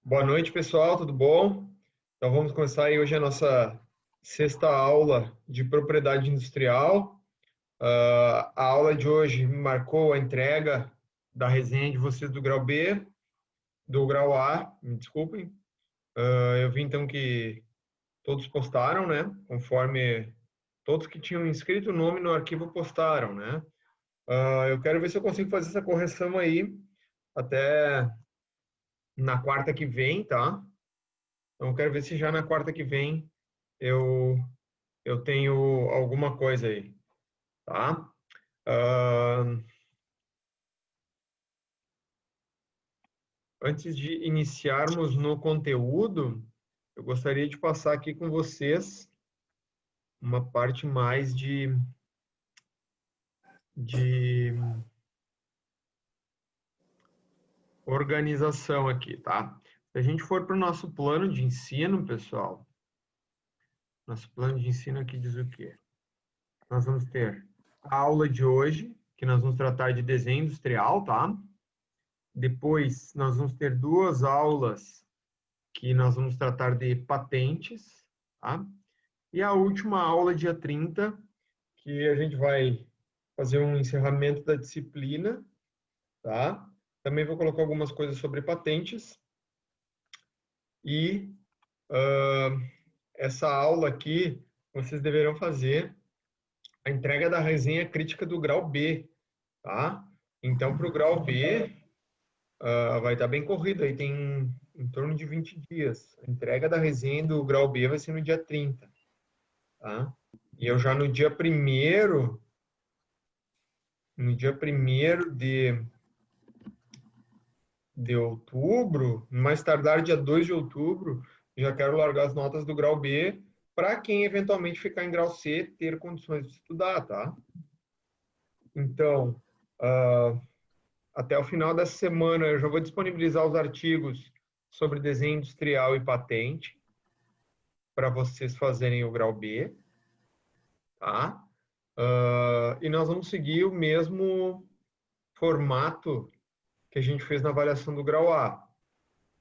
Boa noite, pessoal, tudo bom? Então vamos começar aí hoje a nossa sexta aula de propriedade industrial. A aula de hoje marcou a entrega da resenha de vocês do grau B, do grau A, me desculpem. Eu vi então que todos postaram, né? Conforme todos que tinham inscrito o nome no arquivo postaram, né? Eu quero ver se eu consigo fazer essa correção aí até na quarta que vem, tá? Então, eu quero ver se já na quarta que vem eu, eu tenho alguma coisa aí, tá? Ah, Antes de iniciarmos no conteúdo, eu gostaria de passar aqui com vocês uma parte mais de organização aqui, tá? Se a gente for para o nosso plano de ensino, pessoal, nosso plano de ensino aqui diz o quê? Nós vamos ter a aula de hoje, que nós vamos tratar de desenho industrial, tá? Depois, nós vamos ter duas aulas que nós vamos tratar de patentes, tá? E a última aula, dia 30, que a gente vai fazer um encerramento da disciplina, tá? Também vou colocar algumas coisas sobre patentes. E essa aula aqui, vocês deverão fazer a entrega da resenha crítica do grau B, tá? Então, para o grau B, vai estar bem corrido, aí tem em torno de 20 dias. A entrega da resenha do grau B vai ser no dia 30, tá? E eu já no dia primeiro de outubro, mais tardar dia 2 de outubro, já quero largar as notas do grau B para quem eventualmente ficar em grau C ter condições de estudar, tá? Então, uh, até o final dessa semana eu já vou disponibilizar os artigos sobre desenho industrial e patente para vocês fazerem o grau B, tá? E nós vamos seguir o mesmo formato que a gente fez na avaliação do grau A.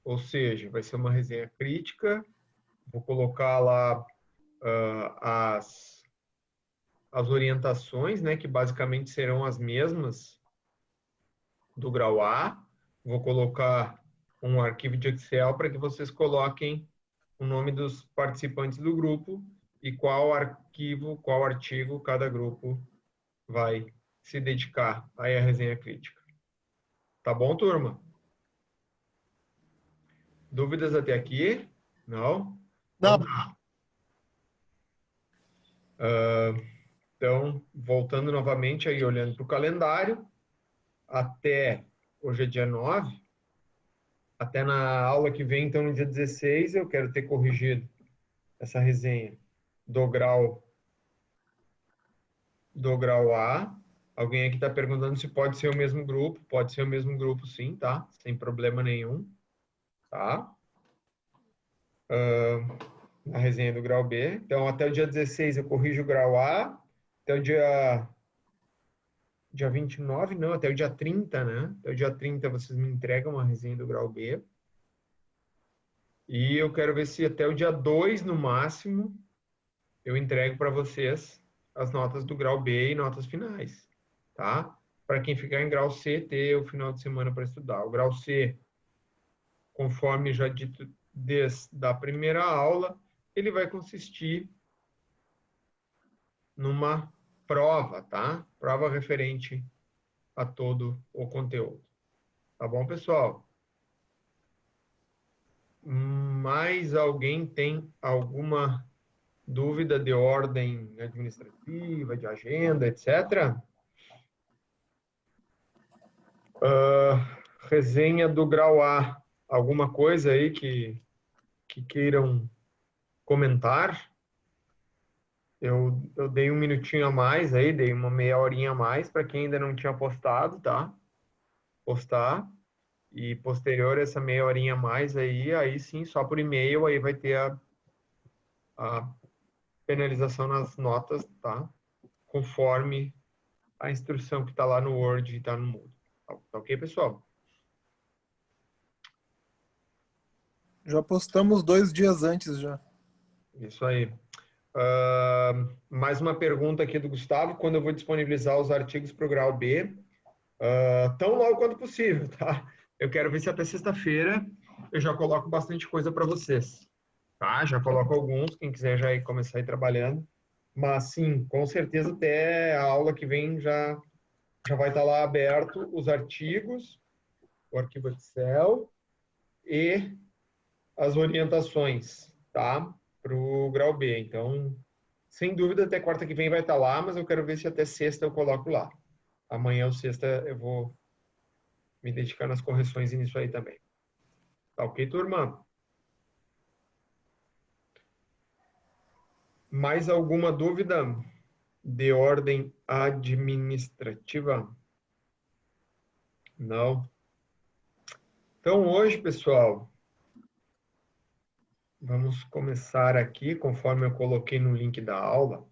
Ou seja, vai ser uma resenha crítica, vou colocar lá as orientações, né, que basicamente serão as mesmas do grau A. Vou colocar um arquivo de Excel para que vocês coloquem o nome dos participantes do grupo e qual arquivo, qual artigo cada grupo vai se dedicar aí à resenha crítica. Tá bom, turma? Dúvidas até aqui? Não? Então Não, tá. Então, voltando novamente aí, olhando para o calendário, até hoje é dia 9, até na aula que vem, então no dia 16, eu quero ter corrigido essa resenha do grau A. Alguém aqui está perguntando se pode ser o mesmo grupo. Pode ser o mesmo grupo, sim, tá? Sem problema nenhum, tá? A resenha do grau B. Então, até o dia 16 eu corrijo o grau A. Até o dia 29, não, até o dia 30, né? Até o dia 30 vocês me entregam a resenha do grau B. E eu quero ver se até o dia 2, no máximo, eu entrego para vocês as notas do grau B e notas finais, tá? Para quem ficar em grau C, ter o final de semana para estudar. O grau C, conforme já dito desde a primeira aula, ele vai consistir numa prova, tá? Prova referente a todo o conteúdo. Tá bom, pessoal? Mais alguém tem alguma dúvida de ordem administrativa, de agenda, etc.? Resenha do grau A. Alguma coisa aí que queiram comentar? Eu dei um minutinho a mais aí, dei uma meia horinha a mais para quem ainda não tinha postado, tá? Postar. E posterior essa meia horinha a mais aí sim, só por e-mail, aí vai ter a penalização nas notas, tá? Conforme a instrução que está lá no Word e está no Moodle. Tá ok, pessoal? Já postamos 2 dias antes já. Isso aí. Mais uma pergunta aqui do Gustavo, quando eu vou disponibilizar os artigos para o grau B? Tão logo quanto possível, tá? Eu quero ver se até sexta-feira eu já coloco bastante coisa para vocês, tá? Já coloco alguns, quem quiser já ir começar a ir trabalhando. Mas sim, com certeza até a aula que vem já vai estar lá aberto os artigos, o arquivo Excel e as orientações, tá? Para o grau B. Então, sem dúvida, até quarta que vem vai estar lá, mas eu quero ver se até sexta eu coloco lá. Amanhã ou sexta eu vou me dedicar nas correções nisso aí também. Tá ok, turma? Mais alguma dúvida de ordem administrativa? Não? Então, hoje, pessoal, vamos começar aqui, conforme eu coloquei no link da aula.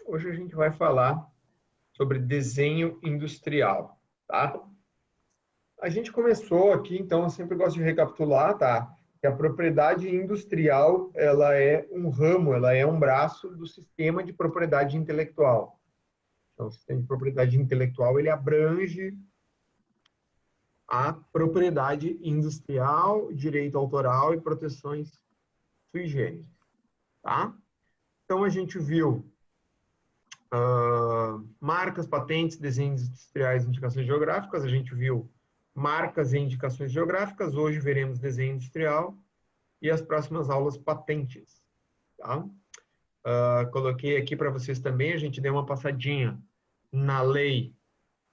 Hoje a gente vai falar sobre desenho industrial, tá? A gente começou aqui, então eu sempre gosto de recapitular, tá? Que a propriedade industrial, ela é um ramo, ela é um braço do sistema de propriedade intelectual. Então, o sistema de propriedade intelectual, ele abrange a propriedade industrial, direito autoral e proteções sui generis, tá? Então, a gente viu marcas, patentes, desenhos industriais e indicações geográficas, a gente viu marcas e indicações geográficas, hoje veremos desenho industrial e as próximas aulas patentes, tá? Coloquei aqui para vocês também, a gente deu uma passadinha na lei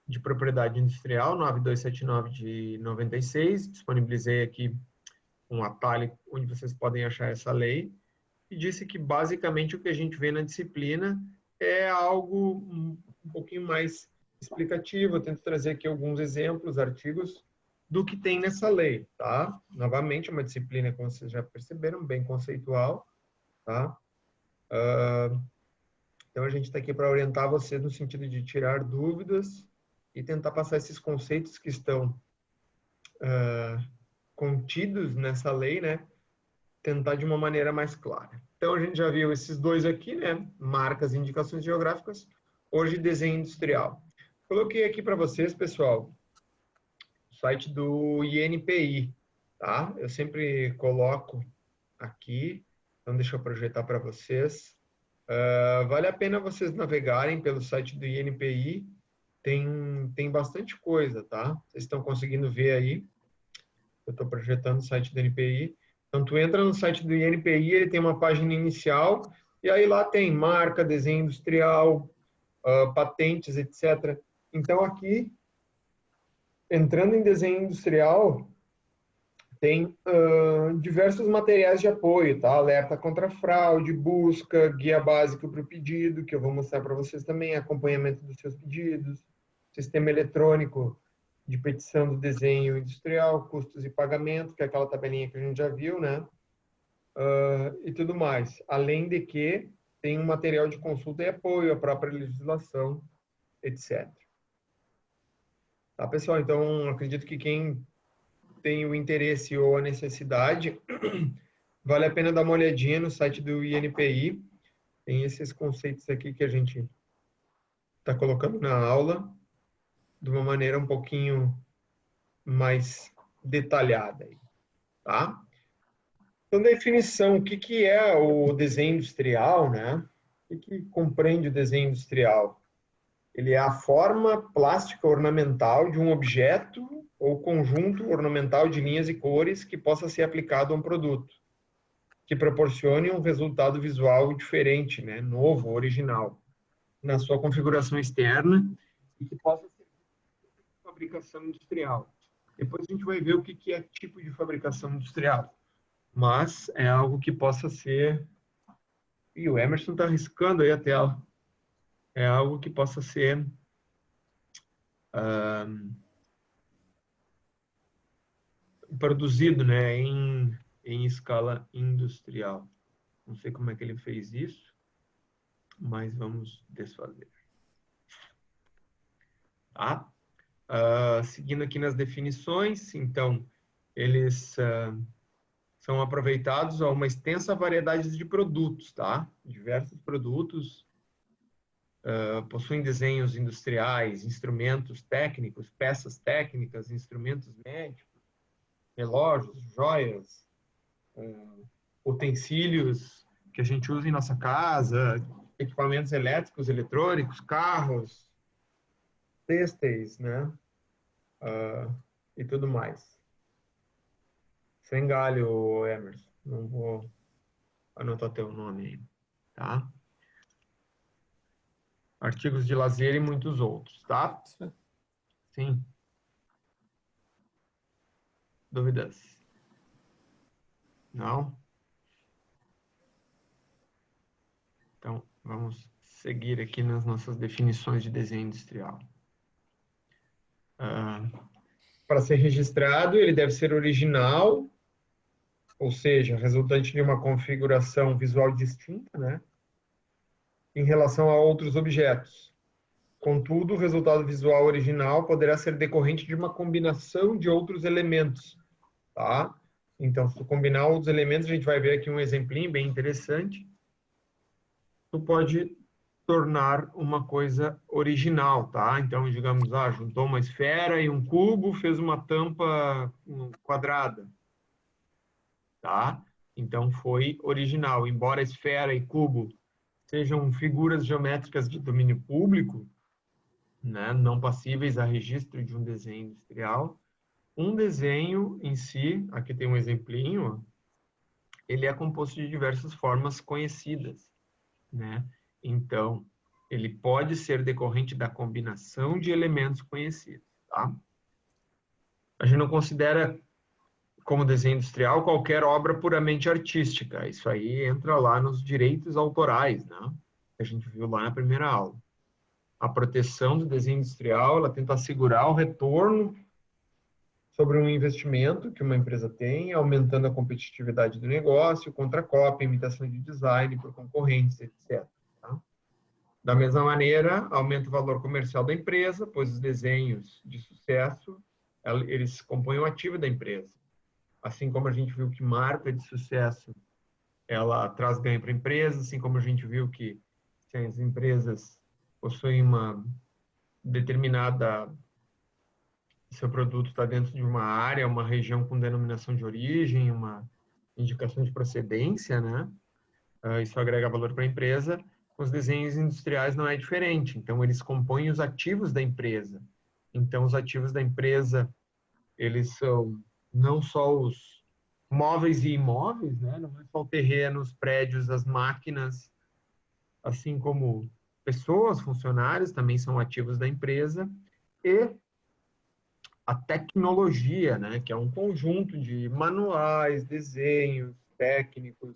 de propriedade industrial 9279 de 96, disponibilizei aqui um atalho onde vocês podem achar essa lei, e disse que basicamente o que a gente vê na disciplina é algo um pouquinho mais explicativo. Eu tento trazer aqui alguns exemplos, artigos do que tem nessa lei, tá? Novamente, é uma disciplina, como vocês já perceberam, bem conceitual, tá? Então, a gente está aqui para orientar você no sentido de tirar dúvidas e tentar passar esses conceitos que estão contidos nessa lei, né? Tentar de uma maneira mais clara. Então, a gente já viu esses dois aqui, né? Marcas e indicações geográficas. Hoje, desenho industrial. Coloquei aqui para vocês, pessoal, o site do INPI, tá? Eu sempre coloco aqui. Então, deixa eu projetar para vocês. Vale a pena vocês navegarem pelo site do INPI. Tem bastante coisa, tá? Vocês estão conseguindo ver aí. Eu estou projetando o site do INPI. Então, tu entra no site do INPI, ele tem uma página inicial, e aí lá tem marca, desenho industrial, patentes, etc. Então, aqui, entrando em desenho industrial, tem diversos materiais de apoio, tá? Alerta contra fraude, busca, guia básico para o pedido, que eu vou mostrar para vocês também, acompanhamento dos seus pedidos, sistema eletrônico de petição do desenho industrial, custos e pagamento, que é aquela tabelinha que a gente já viu, né? E tudo mais. Além de que tem um material de consulta e apoio à própria legislação, etc. Tá, pessoal? Então, acredito que quem tem o interesse ou a necessidade, vale a pena dar uma olhadinha no site do INPI. Tem esses conceitos aqui que a gente está colocando na aula de uma maneira um pouquinho mais detalhada, tá? Então, definição, o que que é o desenho industrial, né? O que compreende o desenho industrial? Ele é a forma plástica ornamental de um objeto ou conjunto ornamental de linhas e cores que possa ser aplicado a um produto, que proporcione um resultado visual diferente, né? Novo, original, na sua configuração externa e que possa ser fabricação industrial. Depois a gente vai ver o que que é tipo de fabricação industrial, mas é algo que possa ser. E o Emerson está riscando aí a tela. É algo que possa ser produzido, né, em escala industrial. Não sei como é que ele fez isso, mas vamos desfazer. Tá? Seguindo aqui nas definições, então, eles são aproveitados a uma extensa variedade de produtos, tá? Diversos produtos possuem desenhos industriais, instrumentos técnicos, peças técnicas, instrumentos médicos, relógios, joias, utensílios que a gente usa em nossa casa, equipamentos elétricos, eletrônicos, carros, têxteis, né? E tudo mais. Sem galho, Emerson. Não vou anotar teu nome aí, tá? Artigos de lazer e muitos outros, tá? Sim. Dúvidas? Não? Então, vamos seguir aqui nas nossas definições de desenho industrial. Para ser registrado, ele deve ser original, ou seja, resultante de uma configuração visual distinta, né? Em relação a outros objetos. Contudo, o resultado visual original poderá ser decorrente de uma combinação de outros elementos, tá? Então, se tu combinar outros elementos, a gente vai ver aqui um exemplinho bem interessante. Tu pode tornar uma coisa original, tá? Então, digamos, juntou uma esfera e um cubo, fez uma tampa quadrada, tá? Então, foi original. Embora esfera e cubo sejam figuras geométricas de domínio público, né, não passíveis a registro de um desenho industrial, um desenho em si, aqui tem um exemplinho, ele é composto de diversas formas conhecidas, né? Então, ele pode ser decorrente da combinação de elementos conhecidos, tá? A gente não considera como desenho industrial qualquer obra puramente artística. Isso aí entra lá nos direitos autorais, né? Que a gente viu lá na primeira aula. A proteção do desenho industrial, ela tenta assegurar o retorno sobre um investimento que uma empresa tem, aumentando a competitividade do negócio, contra cópia, imitação de design por concorrentes, etc. Tá? Da mesma maneira, aumenta o valor comercial da empresa, pois os desenhos de sucesso, eles compõem o ativo da empresa. Assim como a gente viu que marca de sucesso, ela traz ganho para a empresa, assim como a gente viu que se as empresas possuem uma determinada, seu produto está dentro de uma área, uma região com denominação de origem, uma indicação de procedência, né? Isso agrega valor para a empresa. Com os desenhos industriais não é diferente. Então, eles compõem os ativos da empresa. Então, os ativos da empresa, eles são não só os móveis e imóveis, né? Não é só o terreno, os prédios, as máquinas, assim como pessoas, funcionários, também são ativos da empresa. E a tecnologia, né? Que é um conjunto de manuais, desenhos, técnicos,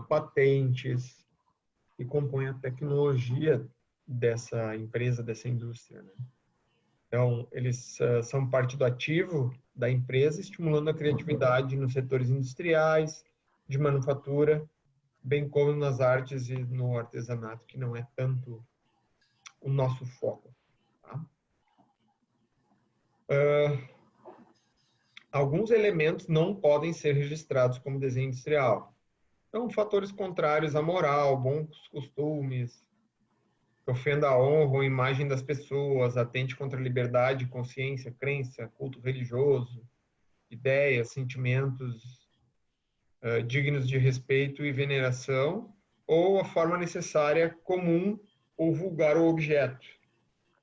patentes, que compõem a tecnologia dessa empresa, dessa indústria, né? Então, eles são parte do ativo da empresa, estimulando a criatividade nos setores industriais, de manufatura, bem como nas artes e no artesanato, que não é tanto o nosso foco. Tá? Alguns elementos não podem ser registrados como desenho industrial. Então, fatores contrários à moral, bons costumes, que ofenda a honra ou imagem das pessoas, atente contra a liberdade, consciência, crença, culto religioso, ideias, sentimentos dignos de respeito e veneração, ou a forma necessária, comum ou vulgar o objeto.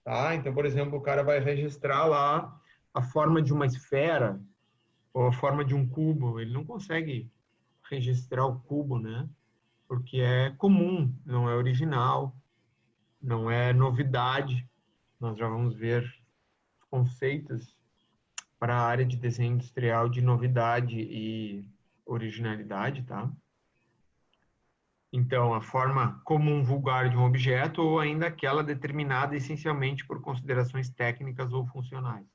Tá? Então, por exemplo, o cara vai registrar lá a forma de uma esfera ou a forma de um cubo. Ele não consegue registrar o cubo, né? Porque é comum, não é original, não é novidade. Nós já vamos ver conceitos para a área de desenho industrial de novidade e originalidade, tá? Então, a forma comum vulgar de um objeto ou ainda aquela determinada essencialmente por considerações técnicas ou funcionais,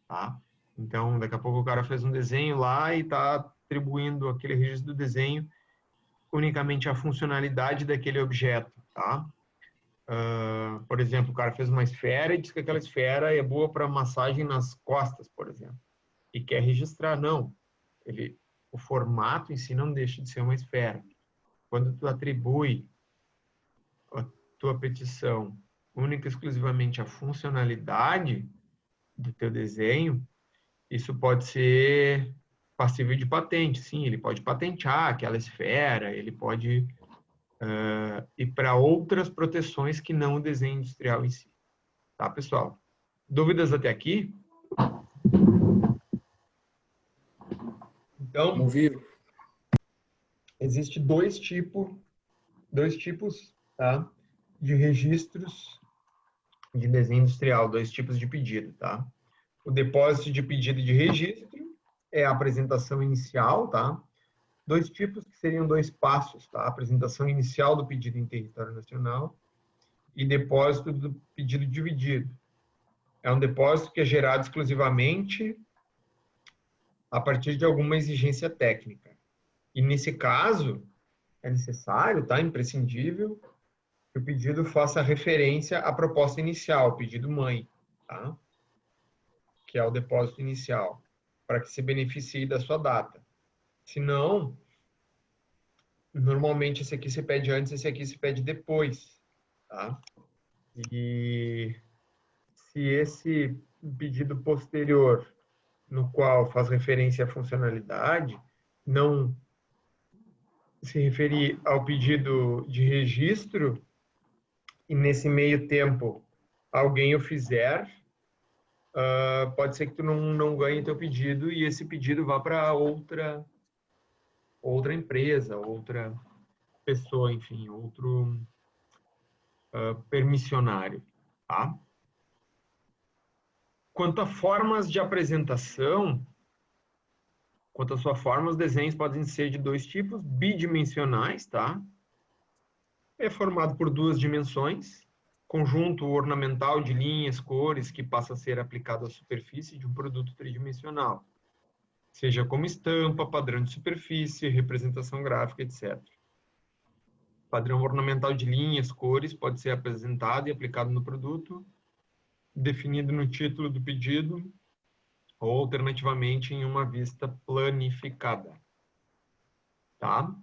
tá? Então, daqui a pouco o cara fez um desenho lá e está atribuindo aquele registro do desenho unicamente à funcionalidade daquele objeto, tá? Por exemplo, o cara fez uma esfera e diz que aquela esfera é boa para massagem nas costas, por exemplo, e quer registrar. Não, ele o formato em si não deixa de ser uma esfera. Quando tu atribui a tua petição única e exclusivamente à funcionalidade do teu desenho, isso pode ser passível de patente. Sim, ele pode patentear aquela esfera, ele pode ir para outras proteções que não o desenho industrial em si. Tá, pessoal? Dúvidas até aqui? Então, Vamos ver. existe dois tipos, tá, de registros de desenho industrial, dois tipos de pedido, tá? O depósito de pedido de registro é a apresentação inicial, tá? Dois tipos que seriam dois passos, tá? Apresentação inicial do pedido em território nacional e depósito do pedido dividido. É um depósito que é gerado exclusivamente a partir de alguma exigência técnica. E nesse caso, é necessário, tá? Imprescindível que o pedido faça referência à proposta inicial, pedido mãe, tá? Que é o depósito inicial, para que se beneficie da sua data. Se não, normalmente esse aqui se pede antes, esse aqui se pede depois, tá? E se esse pedido posterior, no qual faz referência à funcionalidade, não se referir ao pedido de registro, e nesse meio tempo alguém o fizer, pode ser que tu não ganhe teu pedido e esse pedido vá para outra empresa, outra pessoa, enfim, outro permissionário, tá? Quanto a formas de apresentação, quanto à sua forma, os desenhos podem ser de dois tipos, bidimensionais, tá? É formado por duas dimensões, conjunto ornamental de linhas, cores, que passa a ser aplicado à superfície de um produto tridimensional, seja como estampa, padrão de superfície, representação gráfica, etc. Padrão ornamental de linhas, cores, pode ser apresentado e aplicado no produto, definido no título do pedido, ou alternativamente em uma vista planificada. Tá?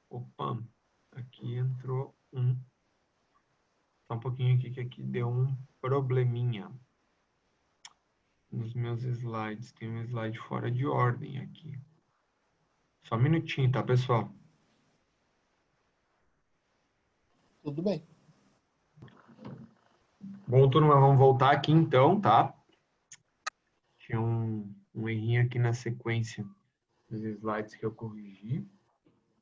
Opa, aqui entrou só um pouquinho aqui, que aqui deu um probleminha nos meus slides. Tem um slide fora de ordem aqui. Só um minutinho, tá, pessoal? Tudo bem. Bom, turma, vamos voltar aqui então, tá? Tinha um errinho aqui na sequência dos slides que eu corrigi.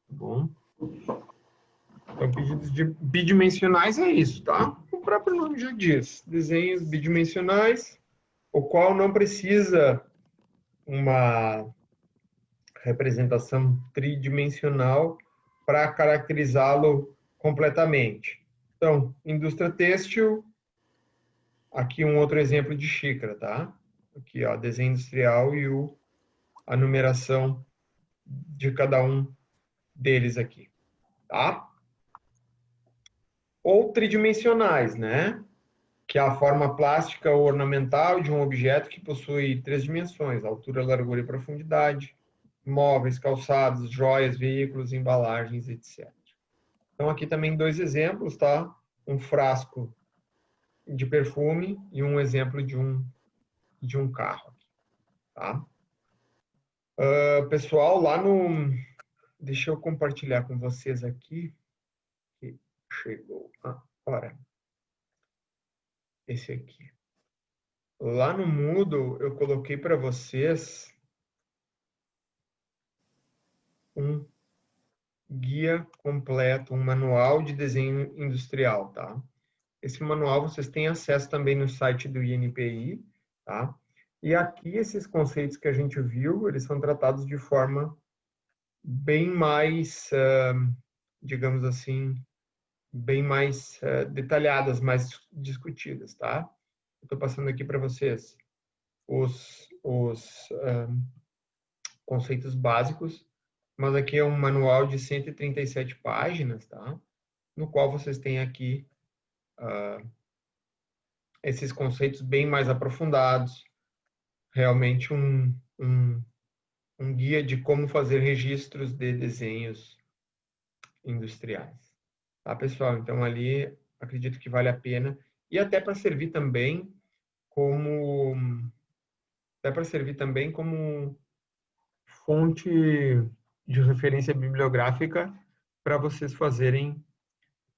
Tá bom? Então, pedidos bidimensionais é isso, tá? O próprio nome já diz. Desenhos bidimensionais, o qual não precisa uma representação tridimensional para caracterizá-lo completamente. Então, indústria têxtil, aqui um outro exemplo de xícara, tá? Aqui, ó, desenho industrial e a numeração de cada um deles aqui, tá? Ou tridimensionais, né? Que é a forma plástica ou ornamental de um objeto que possui três dimensões: altura, largura e profundidade, móveis, calçados, joias, veículos, embalagens, etc. Então, aqui também dois exemplos, tá? Um frasco de perfume e um exemplo de um carro, tá? Pessoal, lá no... Deixa eu compartilhar com vocês aqui. Que chegou. Olha. Esse aqui. Lá no Moodle, eu coloquei para vocês um guia completo, um manual de desenho industrial, tá? Esse manual vocês têm acesso também no site do INPI, tá? E aqui esses conceitos que a gente viu, eles são tratados de forma bem mais, digamos assim, bem mais detalhadas, mais discutidas, tá? Eu estou passando aqui para vocês os conceitos básicos, mas aqui é um manual de 137 páginas, tá? No qual vocês têm aqui esses conceitos bem mais aprofundados, realmente um um guia de como fazer registros de desenhos industriais. Tá, pessoal? Então, ali, acredito que vale a pena. E até para servir também como fonte de referência bibliográfica para vocês fazerem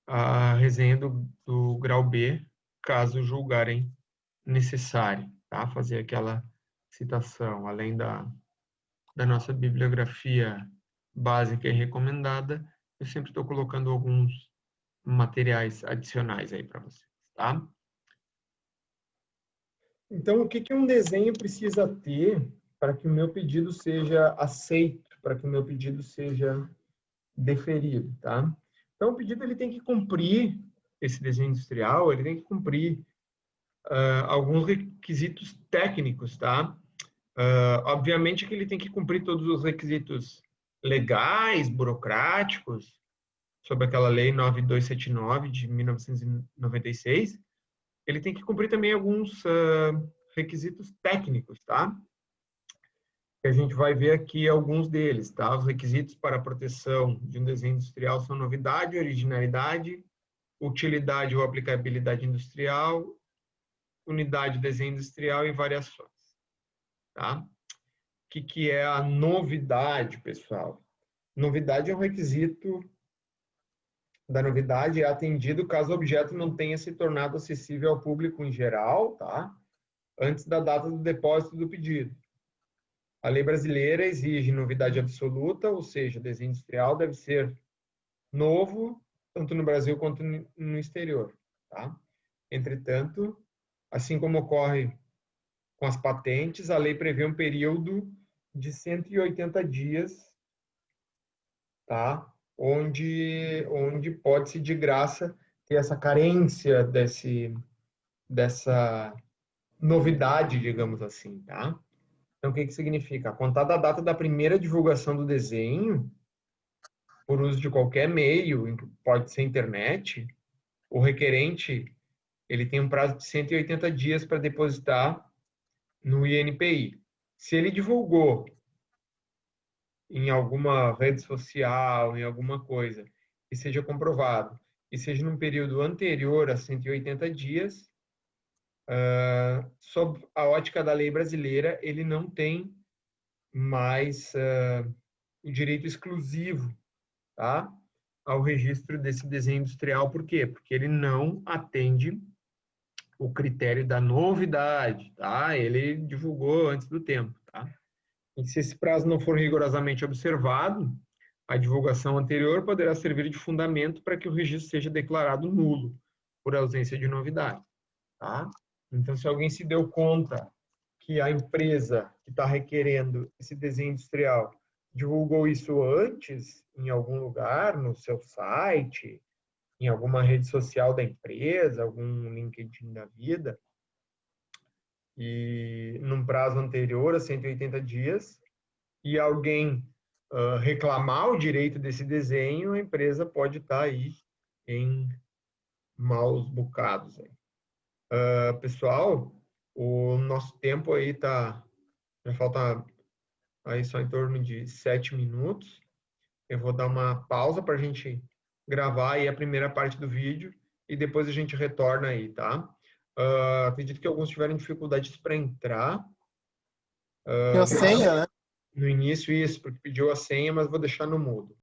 a resenha do grau B, caso julgarem necessário, tá? Fazer aquela citação, além da nossa bibliografia básica e recomendada, eu sempre estou colocando alguns materiais adicionais aí para vocês, tá? Então, o que um desenho precisa ter para que o meu pedido seja aceito, para que o meu pedido seja deferido, tá? Então, o pedido ele tem que cumprir, esse desenho industrial, ele tem que cumprir alguns requisitos técnicos, tá? Obviamente que ele tem que cumprir todos os requisitos legais, burocráticos, sobre aquela lei 9279 de 1996. Ele tem que cumprir também alguns requisitos técnicos, tá? Que a gente vai ver aqui alguns deles, tá? Os requisitos para a proteção de um desenho industrial são novidade, originalidade, utilidade ou aplicabilidade industrial, unidade de desenho industrial e variações, tá? O que é a novidade, pessoal? Novidade é um requisito da novidade é atendido caso o objeto não tenha se tornado acessível ao público em geral, tá? Antes da data do depósito do pedido. A lei brasileira exige novidade absoluta, ou seja, o desenho industrial deve ser novo, tanto no Brasil quanto no exterior, tá? Entretanto, assim como ocorre com as patentes, a lei prevê um período de 180 dias, tá? Onde pode-se de graça ter essa carência dessa novidade, digamos assim, tá? Então, o que significa? Contar da data da primeira divulgação do desenho, por uso de qualquer meio, pode ser internet, o requerente ele tem um prazo de 180 dias para depositar no INPI. Se ele divulgou em alguma rede social, em alguma coisa, que seja comprovado, e seja num período anterior a 180 dias, sob a ótica da lei brasileira, ele não tem mais o direito exclusivo, tá? Ao registro desse desenho industrial. Por quê? Porque ele não atende o critério da novidade, tá? Ele divulgou antes do tempo, tá? E se esse prazo não for rigorosamente observado, a divulgação anterior poderá servir de fundamento para que o registro seja declarado nulo por ausência de novidade, tá? Então, se alguém se deu conta que a empresa que está requerendo esse desenho industrial divulgou isso antes em algum lugar, no seu site, em alguma rede social da empresa, algum LinkedIn da vida, e num prazo anterior a 180 dias, e alguém reclamar o direito desse desenho, a empresa pode estar aí em maus bocados. Pessoal, o nosso tempo aí já falta aí só em torno de 7 minutos. Eu vou dar uma pausa para a gente gravar aí a primeira parte do vídeo e depois a gente retorna aí, tá? Acredito que alguns tiveram dificuldades para entrar. Tem a senha, né? No início isso, porque pediu a senha, mas vou deixar no mudo.